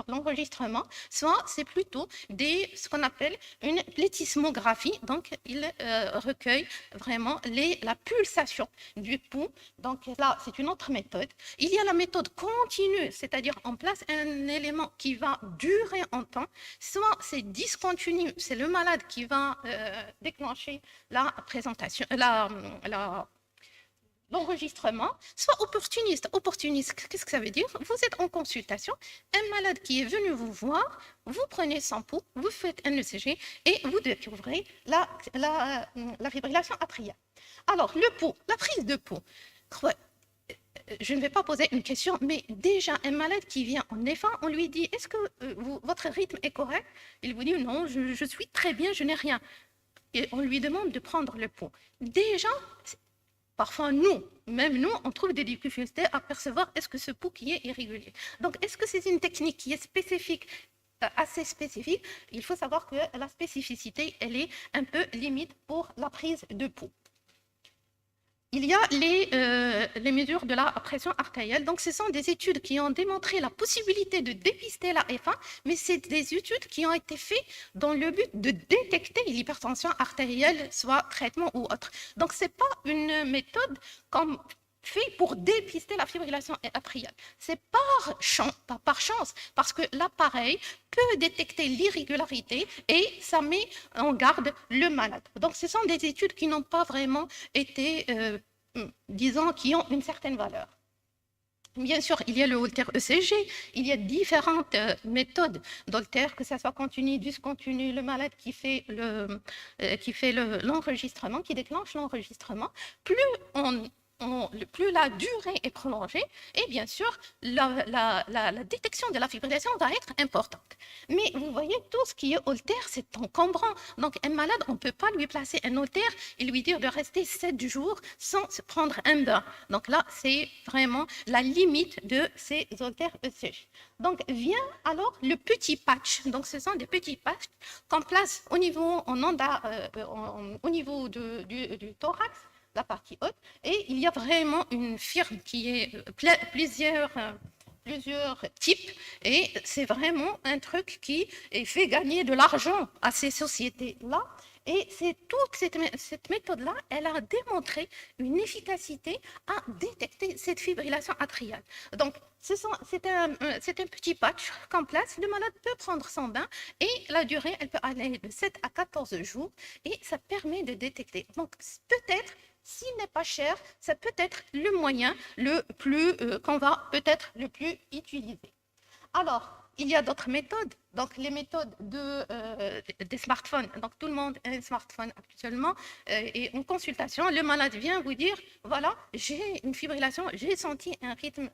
l'enregistrement, soit c'est plutôt ce qu'on appelle une plétismographie, donc il recueille vraiment la pulsation du pouls, donc là c'est une autre méthode. Il y a la méthode continue, c'est-à-dire on place un élément qui va durer en temps, soit c'est discontinu, c'est le malade qui va déclencher la présentation, l'enregistrement, soit opportuniste. Opportuniste, qu'est-ce que ça veut dire? Vous êtes en consultation, un malade qui est venu vous voir, vous prenez son pouls, vous faites un ECG et vous découvrez la fibrillation atriale. Alors, le pouls, la prise de pouls. Je ne vais pas poser une question, mais déjà, un malade qui vient en F1, on lui dit, est-ce que votre rythme est correct? Il vous dit, non, je suis très bien, je n'ai rien. Et on lui demande de prendre le pouls. Déjà, parfois, même nous, on trouve des difficultés à percevoir est-ce que ce pouls qui est irrégulier. Donc, est-ce que c'est une technique qui est spécifique assez spécifique. Il faut savoir que la spécificité, elle est un peu limite pour la prise de pouls. Il y a les mesures de la pression artérielle. Donc, ce sont des études qui ont démontré la possibilité de dépister la F1, mais c'est des études qui ont été faites dans le but de détecter l'hypertension artérielle, soit traitement ou autre. Donc, ce n'est pas une méthode comme fait pour dépister la fibrillation atriale. C'est par chance, parce que l'appareil peut détecter l'irrégularité et ça met en garde le malade. Donc, ce sont des études qui n'ont pas vraiment été, disons, qui ont une certaine valeur. Bien sûr, il y a le Holter ECG, il y a différentes méthodes d'Holter, que ce soit continu, discontinu, le malade qui fait l'enregistrement, qui déclenche l'enregistrement. Plus la durée est prolongée et bien sûr, la détection de la fibrillation va être importante. Mais vous voyez, tout ce qui est Holter, c'est encombrant. Donc, un malade, on ne peut pas lui placer un Holter et lui dire de rester 7 jours sans se prendre un bain. Donc là, c'est vraiment la limite de ces Holter ECG. Donc, vient alors le petit patch. Donc, ce sont des petits patchs qu'on place au niveau, au niveau du thorax, la partie haute, et il y a vraiment une firme qui est plusieurs types, et c'est vraiment un truc qui fait gagner de l'argent à ces sociétés-là. Et c'est toute cette méthode-là, elle a démontré une efficacité à détecter cette fibrillation atriale. Donc, c'est un petit patch qu'on place. Le malade peut prendre son bain et la durée, elle peut aller de 7 à 14 jours et ça permet de détecter. Donc, peut-être, s'il n'est pas cher, ça peut être le moyen le plus qu'on va peut-être le plus utiliser. Alors, il y a d'autres méthodes, donc les méthodes des smartphones. Donc tout le monde a un smartphone actuellement et en consultation, le malade vient vous dire, voilà, j'ai une fibrillation, j'ai senti un rythme.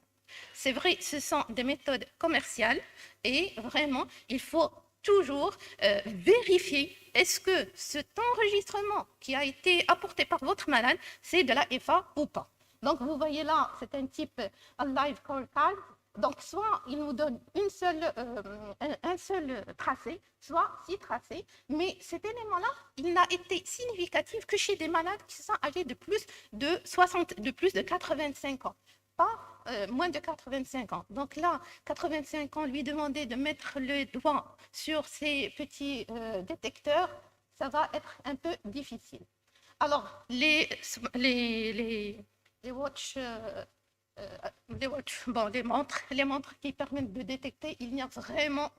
C'est vrai, ce sont des méthodes commerciales et vraiment, il faut toujours vérifier est-ce que cet enregistrement qui a été apporté par votre malade, c'est de la FA ou pas. Donc vous voyez là, c'est un type live call card. Donc, soit il nous donne un seul tracé, soit 6 tracés, mais cet élément-là, il n'a été significatif que chez des malades qui sont âgés de plus de 85 ans, pas moins de 85 ans. Donc là, 85 ans, lui demander de mettre le doigt sur ces petits détecteurs, ça va être un peu difficile. Alors, les watch... les montres qui permettent de détecter, il y a vraiment,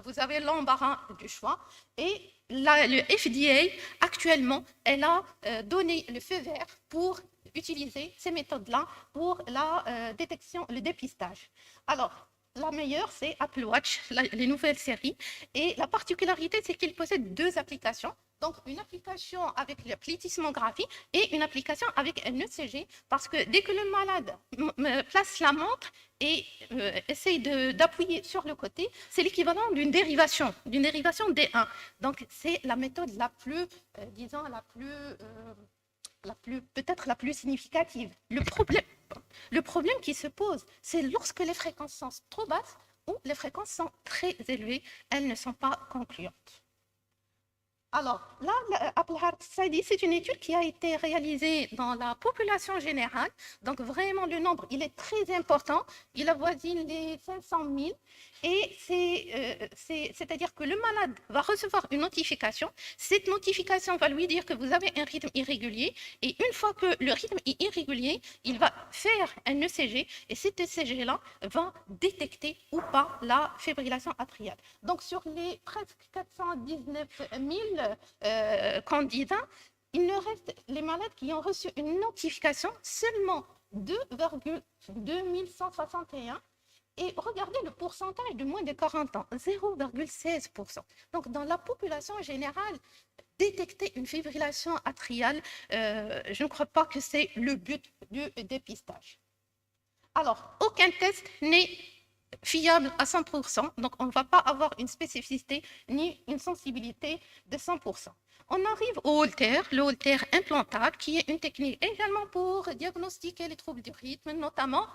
vous avez l'embarras du choix. Et le FDA, actuellement, elle a donné le feu vert pour utiliser ces méthodes-là pour la détection, le dépistage. Alors, la meilleure, c'est Apple Watch, les nouvelles séries. Et la particularité, c'est qu'il possède 2 applications. Donc, une application avec la plétismographie et une application avec un ECG, parce que dès que le malade place la montre et essaye d'appuyer sur le côté, c'est l'équivalent d'une dérivation D1. Donc, c'est la méthode la plus, disons, peut-être la plus significative. Le problème qui se pose, c'est lorsque les fréquences sont trop basses ou les fréquences sont très élevées, elles ne sont pas concluantes. Alors, là, Apple Heart Study, c'est une étude qui a été réalisée dans la population générale. Donc, vraiment, le nombre, il est très important. Il avoisine les 500 000. Et c'est-à-dire que le malade va recevoir une notification. Cette notification va lui dire que vous avez un rythme irrégulier. Et une fois que le rythme est irrégulier, il va faire un ECG. Et cet ECG-là va détecter ou pas la fibrillation atriale. Donc, sur les presque 419 000 candidats, il ne reste les malades qui ont reçu une notification seulement 2,2161. Et regardez le pourcentage de moins de 40 ans, 0,16%. Donc, dans la population générale, détecter une fibrillation atriale, je ne crois pas que c'est le but du dépistage. Alors, aucun test n'est fiable à 100%, donc on ne va pas avoir une spécificité ni une sensibilité de 100%. On arrive au Holter, le Holter implantable, qui est une technique également pour diagnostiquer les troubles du rythme, notamment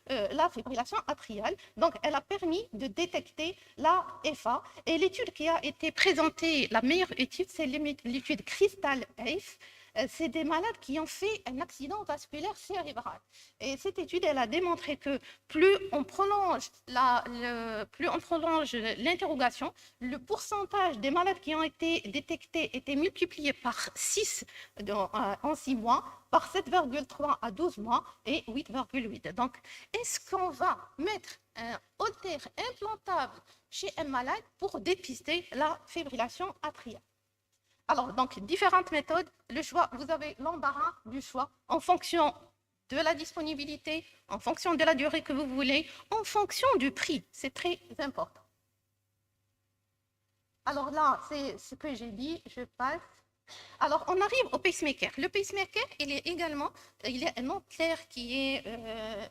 la fibrillation atriale. Donc, elle a permis de détecter la FA. Et l'étude qui a été présentée, la meilleure étude, c'est l'étude Crystal ACE. C'est des malades qui ont fait un accident vasculaire cérébral. Et cette étude, elle a démontré que plus on prolonge l'interrogation, le pourcentage des malades qui ont été détectés était multiplié par 6 en 6 mois, par 7,3 à 12 mois et 8,8. Donc, est-ce qu'on va mettre un Holter implantable chez un malade pour dépister la fibrillation atriale? Alors, donc, différentes méthodes. Le choix, vous avez l'embarras du choix en fonction de la disponibilité, en fonction de la durée que vous voulez, en fonction du prix. C'est très important. Alors là, c'est ce que j'ai dit, je passe. Alors, on arrive au pacemaker. Le pacemaker, il est un Holter qui est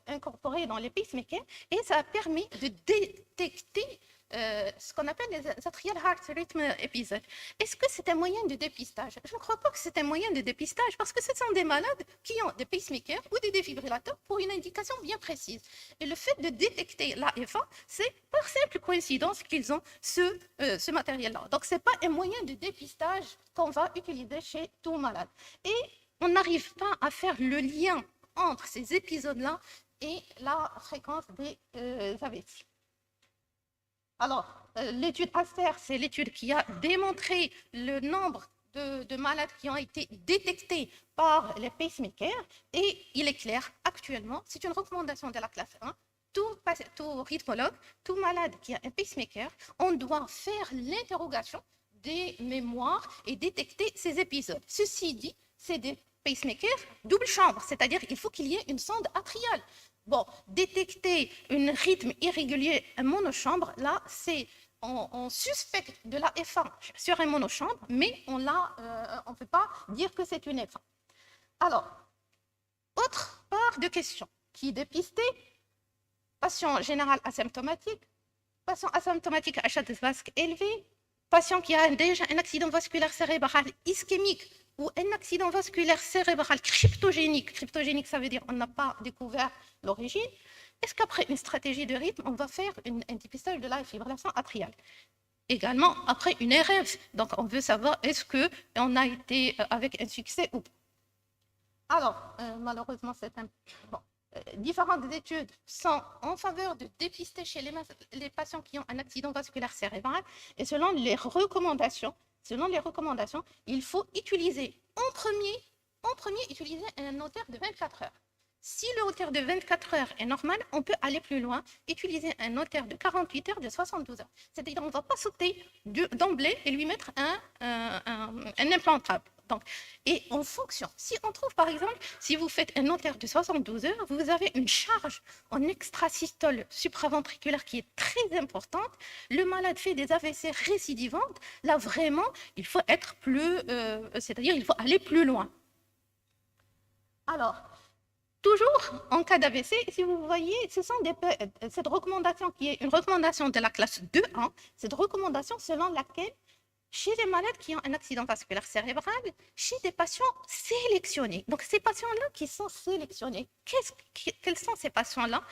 incorporé dans les pacemakers et ça a permis de détecter ce qu'on appelle les atrial heart rhythm episodes. Est-ce que c'est un moyen de dépistage? Je ne crois pas que c'est un moyen de dépistage parce que ce sont des malades qui ont des pacemakers ou des défibrillateurs pour une indication bien précise. Et le fait de détecter l'AFA, c'est par simple coïncidence qu'ils ont ce matériel-là. Donc, ce n'est pas un moyen de dépistage qu'on va utiliser chez tout malade. Et on n'arrive pas à faire le lien entre ces épisodes-là et la fréquence des AVC. Alors, l'étude ASTER, c'est l'étude qui a démontré le nombre de malades qui ont été détectés par les pacemakers et il est clair, actuellement, c'est une recommandation de la classe 1, tout rythmologue, tout malade qui a un pacemaker, on doit faire l'interrogation des mémoires et détecter ces épisodes. Ceci dit, c'est des pacemakers double chambre, c'est-à-dire qu'il faut qu'il y ait une sonde atriale. Bon, détecter un rythme irrégulier en monochambre, là, c'est on suspecte de la F1 sur un monochambre, mais on ne peut pas dire que c'est une F1. Alors, autre part de questions qui est dépistée, patient général asymptomatique, patient asymptomatique à HADS vasque élevé, patient qui a déjà un accident vasculaire cérébral ischémique ou un accident vasculaire cérébral cryptogénique. Cryptogénique, ça veut dire qu'on n'a pas découvert l'origine. Est-ce qu'après une stratégie de rythme, on va faire un dépistage de la fibrillation atriale? Également, après une RF. Donc, on veut savoir est-ce qu'on a été avec un succès ou pas. Alors, malheureusement, c'est un... Bon. Différentes études sont en faveur de dépister chez les patients qui ont un accident vasculaire cérébral et selon les recommandations, il faut utiliser en premier utiliser un Holter de 24 heures. Si le Holter de 24 heures est normal, on peut aller plus loin, utiliser un Holter de 48 heures, de 72 heures. C'est-à-dire qu'on ne va pas sauter d'emblée et lui mettre un implantable. Donc, et en fonction, si on trouve par exemple, si vous faites un Holter de 72 heures, vous avez une charge en extrasystole supraventriculaire qui est très importante, le malade fait des AVC récidivantes, là vraiment, il faut être plus, c'est-à-dire il faut aller plus loin. Alors, toujours en cas d'AVC, si vous voyez, ce sont cette recommandation qui est une recommandation de la classe 2A, cette recommandation selon laquelle chez les malades qui ont un accident vasculaire cérébral, chez des patients sélectionnés. Donc, ces patients-là qui sont sélectionnés, quels sont ces patients-là?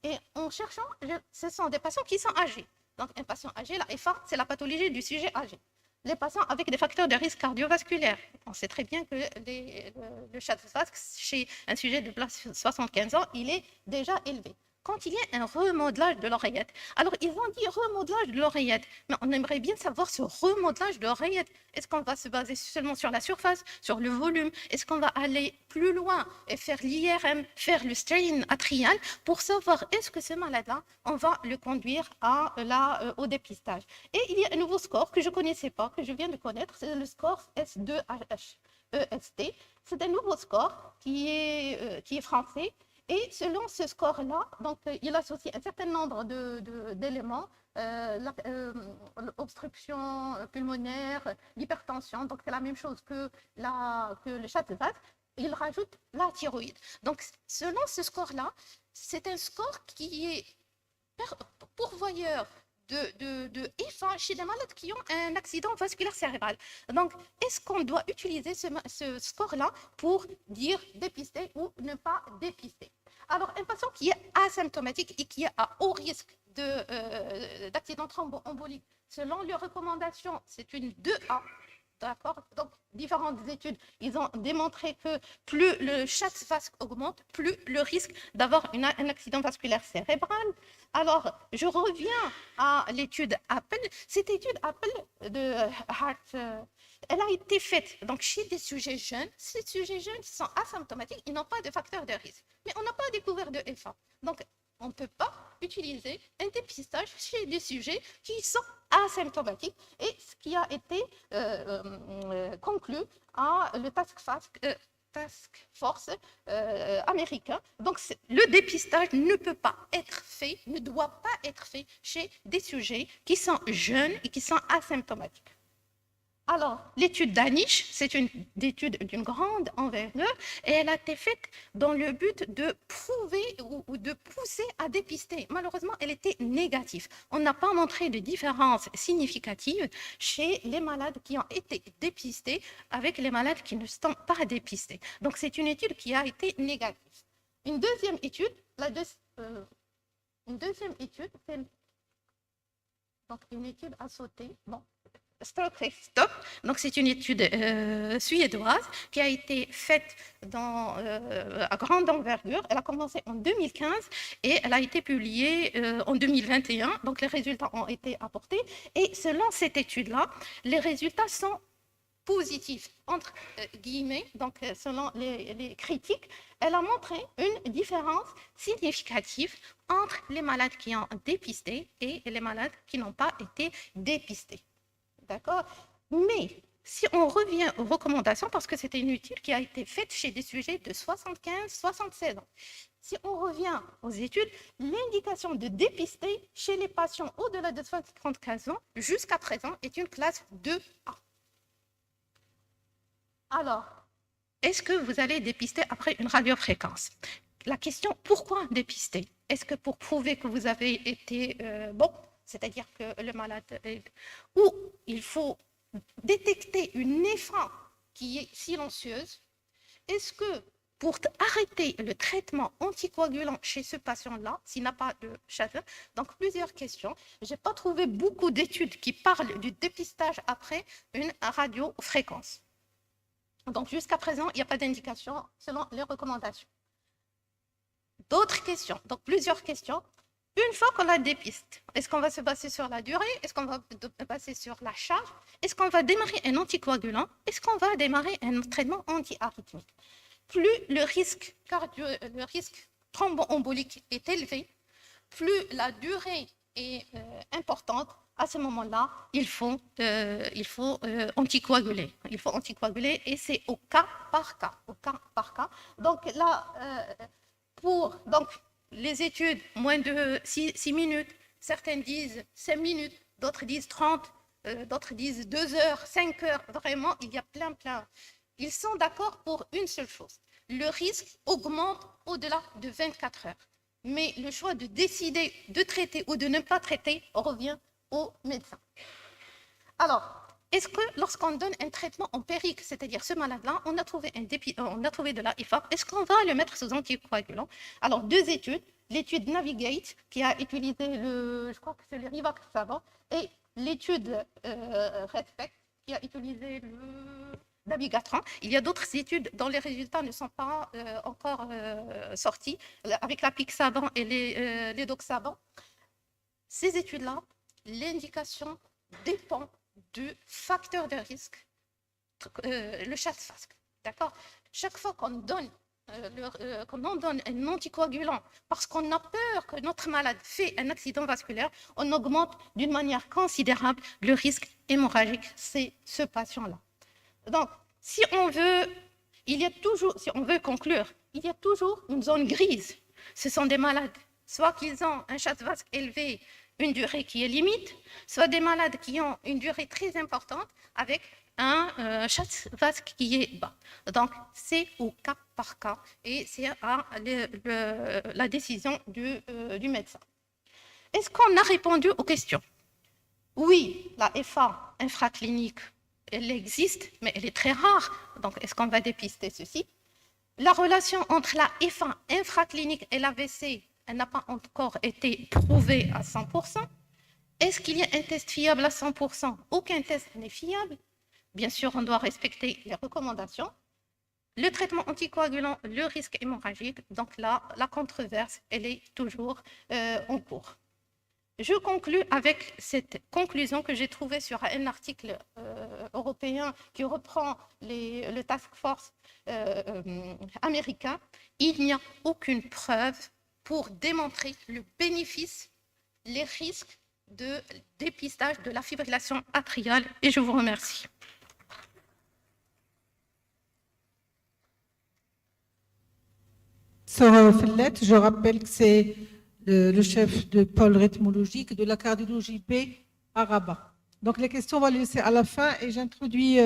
Et en cherchant, ce sont des patients qui sont âgés. Donc, un patient âgé, la FA, c'est la pathologie du sujet âgé. Les patients avec des facteurs de risque cardiovasculaire. On sait très bien que le HADS vasque, chez un sujet de 75 ans, il est déjà élevé. Quand il y a un remodelage de l'oreillette. Alors, ils ont dit remodelage de l'oreillette, mais on aimerait bien savoir ce remodelage de l'oreillette. Est-ce qu'on va se baser seulement sur la surface, sur le volume? Est-ce qu'on va aller plus loin et faire l'IRM, faire le strain atrial pour savoir est-ce que ce malade-là, on va le conduire au dépistage? Et il y a un nouveau score que je ne connaissais pas, que je viens de connaître, c'est le score S2HEST. C'est un nouveau score qui est français. Et selon ce score-là, donc, il associe un certain nombre d'éléments, l'obstruction pulmonaire, l'hypertension, donc c'est la même chose que le HADS vasque, il rajoute la thyroïde. Donc, selon ce score-là, c'est un score qui est pourvoyeurs de F1 chez des malades qui ont un accident vasculaire cérébral. Donc, est-ce qu'on doit utiliser ce score-là pour dire dépister ou ne pas dépister? Alors, un patient qui est asymptomatique et qui est à haut risque d'accident thromboembolique, selon les recommandations, c'est une 2A. D'accord. Donc, différentes études, ils ont démontré que plus le chasse vasque augmente, plus le risque d'avoir un accident vasculaire cérébral. Alors, je reviens à l'étude Apple. Cette étude Apple de Heart, elle a été faite donc, chez des sujets jeunes. Ces sujets jeunes sont asymptomatiques, ils n'ont pas de facteur de risque. Mais on n'a pas découvert de FA. Donc, on ne peut pas utiliser un dépistage chez des sujets qui sont asymptomatiques. Et ce qui a été conclu à le Task Force américain. Donc, le dépistage ne peut pas être fait, ne doit pas être fait chez des sujets qui sont jeunes et qui sont asymptomatiques. Alors, l'étude d'Anish, c'est une étude d'une grande envergure et elle a été faite dans le but de prouver ou de pousser à dépister. Malheureusement, elle était négative. On n'a pas montré de différence significative chez les malades qui ont été dépistés avec les malades qui ne sont pas dépistés. Donc, c'est une étude qui a été négative. Une deuxième étude, c'est donc une étude à sauter. Bon. Stop. Donc, c'est une étude suédoise qui a été faite à grande envergure. Elle a commencé en 2015 et elle a été publiée en 2021. Donc, les résultats ont été apportés. Et selon cette étude-là, les résultats sont positifs, entre guillemets. Donc, selon les critiques, elle a montré une différence significative entre les malades qui ont dépisté et les malades qui n'ont pas été dépistés. D'accord. Mais si on revient aux recommandations, parce que c'était une étude qui a été faite chez des sujets de 75-76 ans. Si on revient aux études, l'indication de dépister chez les patients au-delà de 75 ans, jusqu'à présent, est une classe 2A. Alors, est-ce que vous allez dépister après une radiofréquence? La question, pourquoi dépister? Est-ce que pour prouver que vous avez été bon, c'est-à-dire que le malade est... Ou il faut détecter une F1 qui est silencieuse. Est-ce que pour arrêter le traitement anticoagulant chez ce patient-là, s'il n'a pas de chasse, donc plusieurs questions. Je n'ai pas trouvé beaucoup d'études qui parlent du dépistage après une radiofréquence. Donc jusqu'à présent, il n'y a pas d'indication selon les recommandations. D'autres questions, donc plusieurs questions. Une fois qu'on la dépiste, est-ce qu'on va se baser sur la durée? Est-ce qu'on va se baser sur la charge? Est-ce qu'on va démarrer un anticoagulant? Est-ce qu'on va démarrer un traitement antiarythmique? Plus le risque thromboembolique est élevé, plus la durée est importante, à ce moment-là, il faut anticoaguler. Il faut anticoaguler et c'est au cas par cas. Donc là, les études, moins de 6 minutes, certains disent 5 minutes, d'autres disent 30, d'autres disent 2 heures, 5 heures. Vraiment, il y a plein. Ils sont d'accord pour une seule chose. Le risque augmente au-delà de 24 heures. Mais le choix de décider de traiter ou de ne pas traiter revient au médecin. Alors, est-ce que lorsqu'on donne un traitement empirique, c'est-à-dire ce malade-là, on a trouvé de la IFAP, est-ce qu'on va le mettre sous anticoagulant? Alors, 2 études. L'étude Navigate, qui a utilisé je crois que c'est le rivaroxaban, et l'étude Respect, qui a utilisé le dabigatran. Il y a d'autres études dont les résultats ne sont pas encore sortis, avec la pixaban et les doxaban. Ces études-là, l'indication dépend du facteur de risque, le chasse vasque. D'accord. Chaque fois qu'on donne un anticoagulant parce qu'on a peur que notre malade fait un accident vasculaire, on augmente d'une manière considérable le risque hémorragique chez ce patient-là. Donc, si on veut conclure, il y a toujours une zone grise. Ce sont des malades, soit qu'ils ont un chasse vasque élevé, une durée qui est limite, soit des malades qui ont une durée très importante avec un chasse vasque qui est bas. Donc, c'est au cas par cas et c'est à la décision du médecin. est-ce qu'on a répondu aux questions? Oui, la FA infraclinique, elle existe, mais elle est très rare. Donc, est-ce qu'on va dépister ceci? La relation entre la FA infraclinique et l'AVC, elle n'a pas encore été prouvée à 100%. Est-ce qu'il y a un test fiable à 100%? Aucun test n'est fiable. Bien sûr, on doit respecter les recommandations. Le traitement anticoagulant, le risque hémorragique, donc là, la controverse, elle est toujours en cours. Je conclus avec cette conclusion que j'ai trouvée sur un article européen qui reprend le task force américain. Il n'y a aucune preuve pour démontrer le bénéfice, les risques de dépistage de la fibrillation atriale. Et je vous remercie. Sœur Fellette, je rappelle que c'est le chef de pôle rythmologique de la cardiologie B à Rabat. Donc les questions, on va les laisser à la fin et j'introduis